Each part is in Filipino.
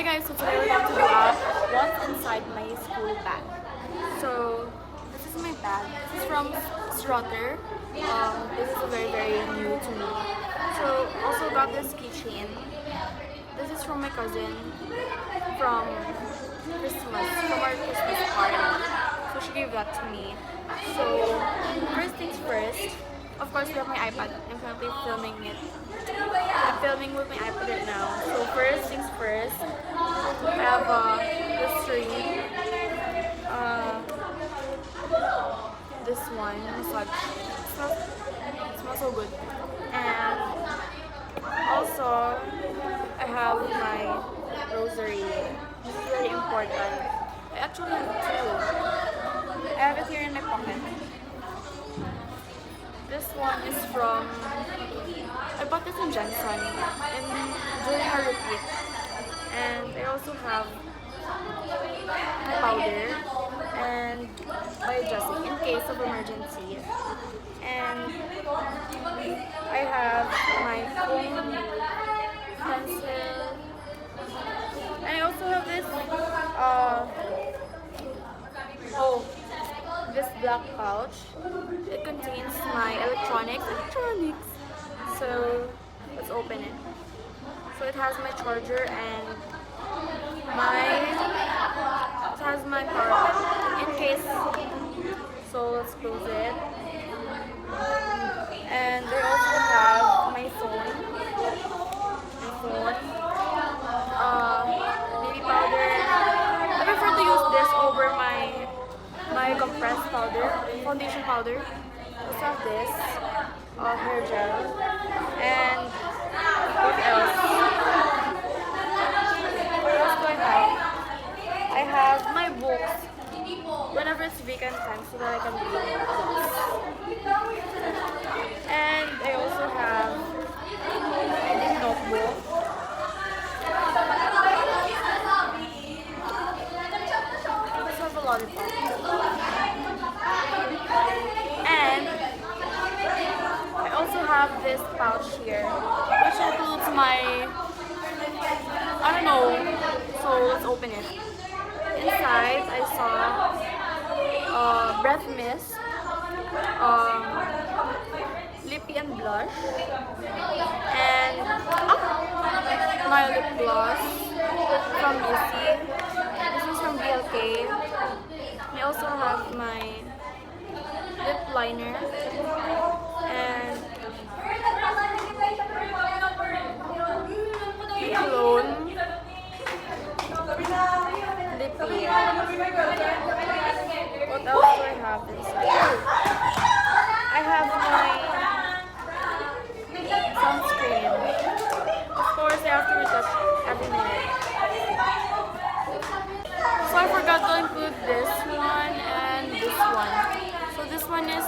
Hi guys, so today we're going to do what's inside my school bag. So this is my bag. This is from Strutter. This is very new to me. So also got this keychain. This is from my cousin from our Christmas party. So she gave that to me. So first things first. Of course, we have my iPad. I'm currently filming it. I'm filming with my iPad right now. So first things first, I have this ring. This one, massage. It smells so good. And also, I have my rosary. This is very important. I actually have two. I have it here in my pocket. This one is from, I bought this in Jensen and during our repeat. And I also have my powder and by Jessie in case of emergency. And I have my phone, pencil, and I also have this, this black pouch. It contains my electronics. So let's open it. So it has my charger and it has my power bank in case. So let's close it. And I also have my phone. Baby powder. I prefer to use this over my compressed powder, foundation powder. I also have this, hair gel, and what else? What else do I have? I have my books whenever it's vacant time so that I can read books. And I also have a notebook. I also have a lollipop. And I also have this pouch here, which includes my, I don't know, so let's open it. Inside, I saw breath mist, lippy and blush, and my lip gloss from Missy. This is from BLK. I also have my lip liner and cologne, lippy. What else do I have inside? I have my sunscreen. Of course, I have to retouch every minute. So I forgot to include this one and this one. So this one is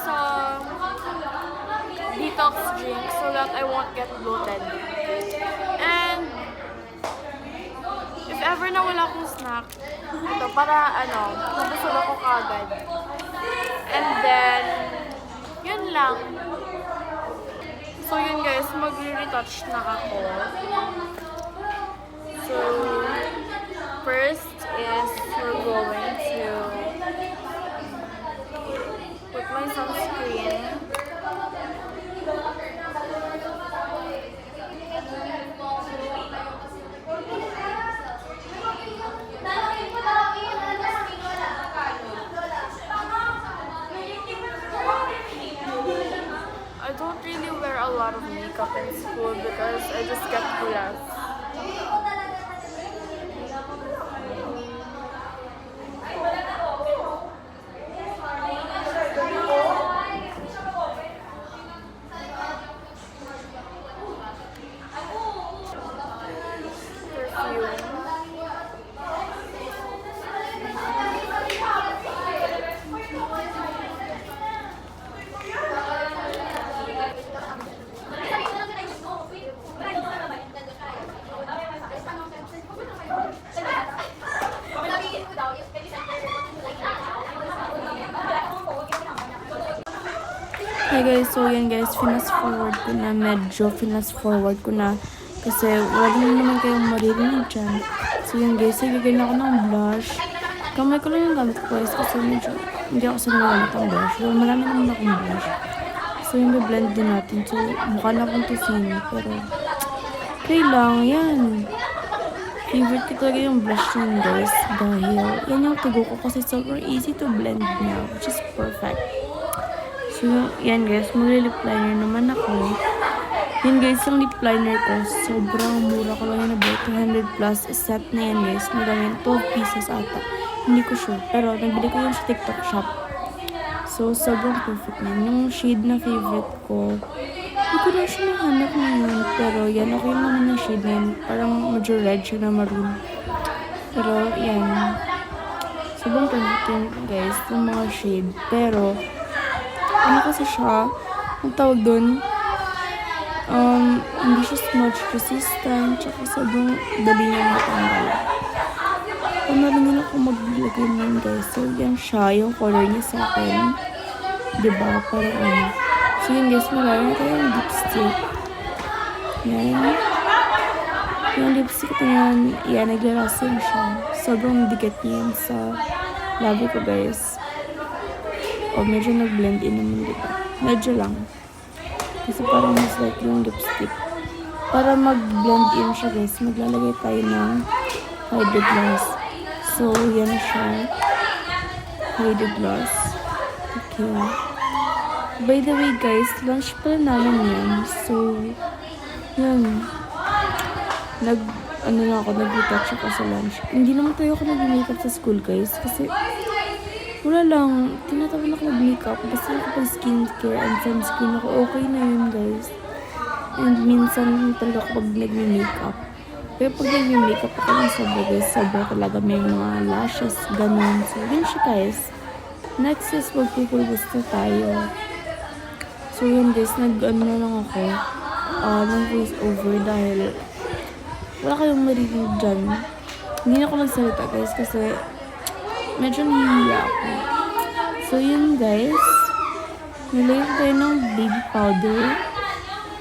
detox drink so that I won't get bloated. And if ever na wala akong snack, ito para mabusog ako kagad. And then, yun lang. So yun guys, mag-retouch na ako. So, first is we're going to put my sunscreen. I don't really wear a lot of makeup in school because I just get kulas. Hi guys, so yan guys, fast forward ko na Kasi wala din naman kayong maririnig dyan. So yun guys, ibigay na ako ng blush. Kamay ko lang yung gamit ko guys kasi medyo hindi ako sanay gamit ang blush. Well, marami naman akong blush. So yung blend din natin. So mukha na akong tusino pero okay lang, yan. Favorite ko talaga yung blush yun guys dahil yan yung tugo ko kasi sobrang easy to blend niya which is perfect. So yan guys, magli-lip liner naman ako. Yan guys, yung lip liner ko, sobrang mura ko lang yun na 200 plus set na yan guys. Nagawin 12 pieces ata. Hindi ko sure. Pero nagbili ko yun sa TikTok shop. So, sobrang perfect na. Yung shade na favorite ko, hindi ko na siya nahanap ngayon. Pero yan, okay naman yung shade na yun. Parang medyo red siya na maroon. Pero yan. Sobrang perfect yun guys, yung mga shade. Pero, ano kasi siya, ang tawag dun, hindi siya smudge resistant, tsaka sobrang dali niya matanggal. Kung narin ako maglagay nun guys, so yan siya, yung color niya sa akin. Diba? Parang ano. So yun guys, magaling ko yung lipstick. Yan. Yung lipstick na yan, naglalasin siya. Sobrang dikit niya yan sa labi ko guys. O medyo nag-blend in naman diba? Medyo lang. Kasi parang mas like yung lipstick. Para mag-blend in siya guys, maglalagay tayo ng highlight gloss. So, yan siya. Highlight gloss. Okay. By the way guys, lunch pala namin yan. So, yan. Nag-retouch ako sa lunch. Hindi naman tayo ako nag-makeup sa school guys. Kasi, wala lang. Tinatawan ako mag-makeup. Basta ako pang skincare and sunscreen ako. Okay na yun guys. And minsan talaga ako pag nag-makeup. Pero pag nag-makeup ako ng sobra guys, sobra talaga may mga lashes, ganun. So, yun siya guys. Next is magpupulbos na tayo. So, yun guys, nag-ano na lang ako. Ng voice over dahil wala kayong marinig dyan. Hindi na ako nagsalita guys kasi medyo nahihiya ako. So, yun guys. Nilagay tayo ng baby powder.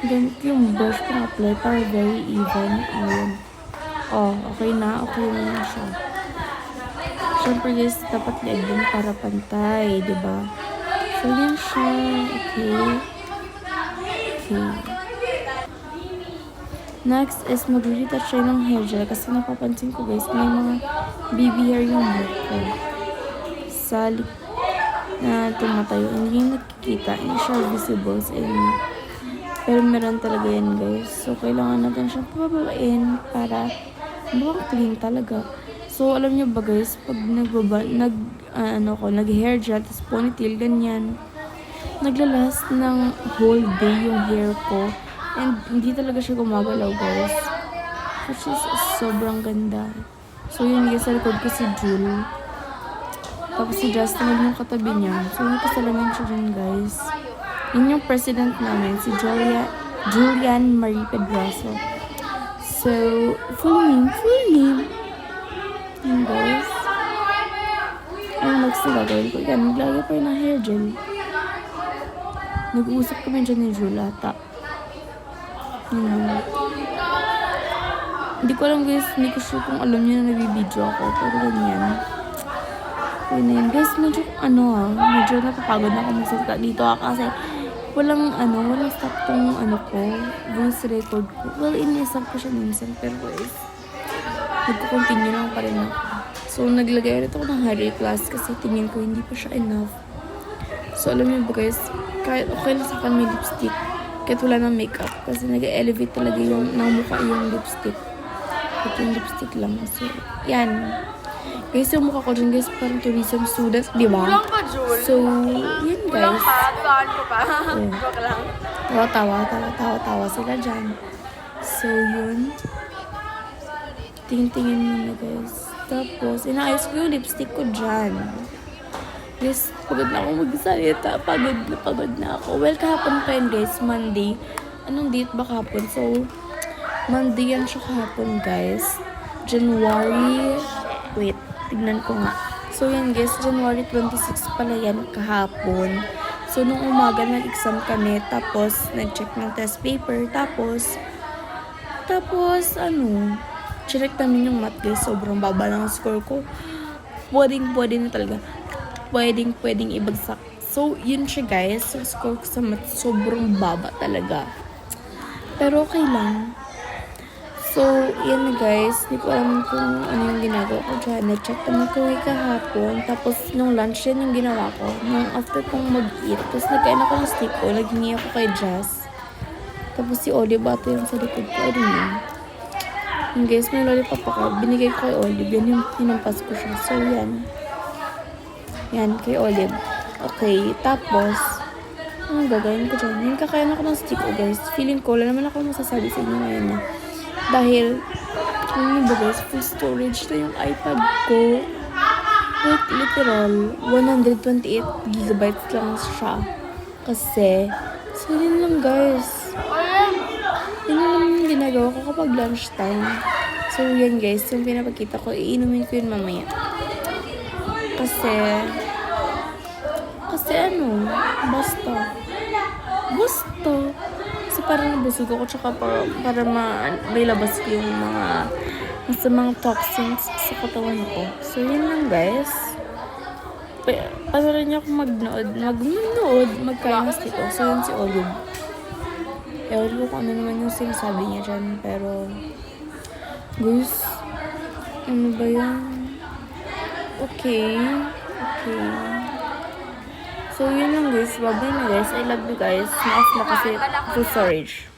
Then, yung brush ko na-apply para very even. Ayun. Oh, okay na. Okay na siya. Siyempre guys, dapat liag din para pantay. Diba? So, yun siya. Okay. Okay. Next is mag-retouch tayo ng hair gel kasi napapansin ko guys, may mga baby hair yung hair ko. Sa na tumatayo, hindi yung nakikita, hindi siya visible sa inyo. Pero meron talaga yan guys. So, kailangan natin siyang pababain para mukhang clean talaga. So, alam nyo ba guys, pag nag-hair gel, tapos ponytail, ganyan, naglalast ng whole day yung hair ko. And hindi talaga siya gumagalaw guys. Which is sobrang ganda. So yun guys, sa likod ko si Jul. Tapos si Justin yung katabi niya. So yun kasalanan siya dyan guys. Yun yung president namin, si Julian Marie Pedraso. So, full name. Yun guys. Ang next na gagawin ko. Yan, naglalagay pa rin ng hair gel. Nag-uusap kami dyan ni Jul ata. Hindi ko alam guys, hindi ko sure kung alam niyo na nabibideo ako, pero ganyan. Yun na yun guys, medyo napapagod na ako magsalita dito kasi walang stop tong ko, voice record ko. Well, in-stop ko siya minsan, pero guys, nagko-continue lang pa rin ako. So, naglagay ulit ako ng highlight glass kasi tingin ko hindi pa siya enough. So, alam niyo ba guys, kahit okay lang sa akin may lipstick, kahit wala ng makeup kasi nag-elevate talaga yung mukha yung lipstick. Ito yung lipstick lang. So, yan. Guys, yung mukha ko dyan guys parang tourism student, di ba? Kulang pa, Jul. So, yan guys. Kulang pa, dilaan ko pa. Joke lang. Tawa sila dyan. So, yun. Tingin-tingin muna guys. Tapos, inaayos ko yung lipstick ko dyan. Guys, pagod na ako magsalita. Pagod na ako. Well, kahapon pa yun guys, Monday. Anong date ba kahapon? So, Monday yan siya kahapon guys. January, wait, tignan ko nga. So, yan guys, January 26 pala yan kahapon. So, nung umaga nag-exam kami, tapos nag-check ng test paper, tapos Tapos, check namin yung math guys. Sobrang baba lang ang score ko. Pwede na talaga. Pwedeng ibagsak. So, yun siya guys. Yung score ko sa math, sobrang baba talaga. Pero okay lang. So, yan na guys. Hindi ko alam kung ano yung ginagawa ko dyan. Na-check naman ko kahapon. Tapos, nung lunch yan yung ginawa ko. Nung after kong mag-eat. Tapos, nagkain ako ng steak ko. Naghingi ako kay Jazz. Tapos, si Olive ata yung sa likod ko. I don't know. Yung guys, may lollipop ako. Binigay ko kay Olive. Yan yung pinampas ko siya. So, yan. Yan, kay Olive. Okay, tapos, anong gagawin ko dyan? Yung kakain ako ng steak ko, guys. Feeling ko, wala naman ako masasabi sa inyo ngayon na. Dahil, ano ba guys, full storage na yung iPad ko. Like, literal, 128 gigabytes lang siya. Kasi, so yun lang guys. Yun lang yung ginagawa ko kapag lunchtime. So yan guys, yung pinapakita ko, iinumin ko yun mamaya. Kasi basta. Kasi parang nabusog ako, tsaka para may labas ko yung mga masamang toxins sa katawan ko. So, yun lang guys. Panorin niyo ako magkain ng steak ko. So, yun si Olive. Ewan ko kung ano naman yung sinasabi niya dyan, pero guys, ano ba yan? Okay. So, yun lang guys. Bye-bye na guys. I love you guys. Na-off na kasi full storage.